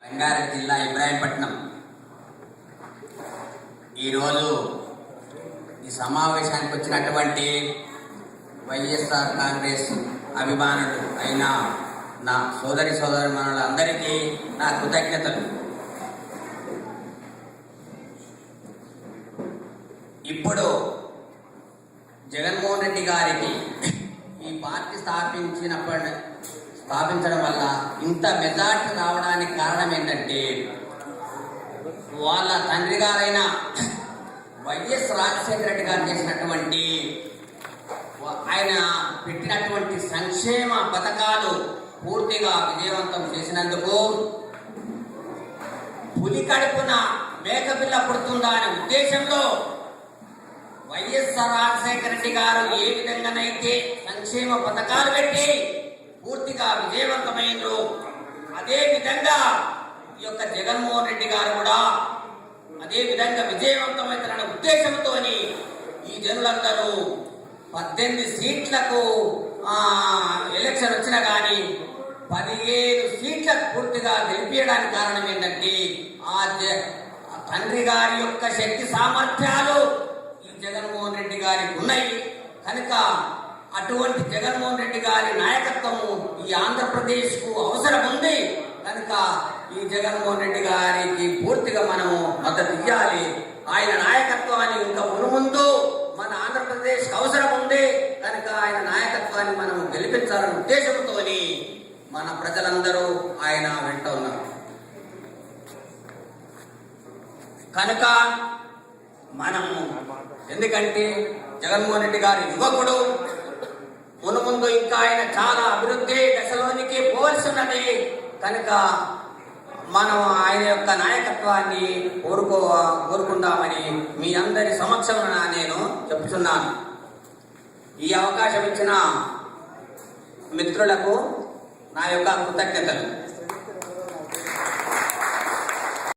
రంగారెడ్డి జిల్లా ఇబ్రాహీంపట్నం ఈరోజు ఈ సమావేశానికి వచ్చినటువంటి వైఎస్ఆర్ కాంగ్రెస్ అభిమానులు అయిన నా సోదరిమణులందరికీ నా కృతజ్ఞతలు. ఇప్పుడు జగన్మోహన్ రెడ్డి గారికి ఈ పార్టీ స్థాపించడం వల్ల ఇంత మెజార్టీ రావడానికి కారణం ఏంటంటే వాళ్ళ తండ్రి గారైన వైఎస్ రాజశేఖర రెడ్డి గారు చేసినటువంటి ఆయన పెట్టినటువంటి సంక్షేమ పథకాలు పూర్తిగా విజయవంతం చేసినందుకు పులి కడుపున మేకపిల్ల పుడుతుందా అనే ఉద్దేశంలో వైఎస్ఆర్ రాజశేఖర రెడ్డి గారు ఏ విధంగానైతే సంక్షేమ పథకాలు పెట్టి పూర్తిగా విజయవంతమైనరు, అదే విధంగా ఈ యొక్క జగన్మోహన్ రెడ్డి గారు కూడా అదే విధంగా విజయవంతమవుతారనే ఉద్దేశంతో ఈ జనులందరూ 18 సీట్లకు ఎలక్షన్ వచ్చినా కానీ 15 సీట్లకు పూర్తిగా గెలిపించడానికి కారణం ఏంటంటే ఆ తండ్రి గారి యొక్క శక్తి సామర్థ్యాలు ఈ జగన్మోహన్ రెడ్డి గారికి ఉన్నాయి కనుక అటువంటి జగన్మోహన్ రెడ్డి గారి నాయకత్వము ఈ ఆంధ్రప్రదేశ్కు అవసరం ఉంది కనుక ఈ జగన్మోహన్ రెడ్డి గారికి పూర్తిగా మనము మద్దతు ఇవ్వాలి. ఆయన నాయకత్వాన్ని ఇంకా మునుముందు మన ఆంధ్రప్రదేశ్కి అవసరం ఉంది కనుక ఆయన నాయకత్వాన్ని మనం గెలిపించాలనే ఉద్దేశంతో మన ప్రజలందరూ ఆయన వెంట ఉన్నారు. కనుక మనము ఎందుకంటే జగన్మోహన్ రెడ్డి గారి యువకుడు, మునుముందు ఇంకా ఆయన చాలా అభివృద్ధి దశలోనికి పోల్చున్నది కనుక మనం ఆయన యొక్క నాయకత్వాన్ని కోరుకుందామని మీ అందరి సమక్షంలో నేను చెప్తున్నాను. ఈ అవకాశం ఇచ్చిన మిత్రులకు నా యొక్క కృతజ్ఞతలు.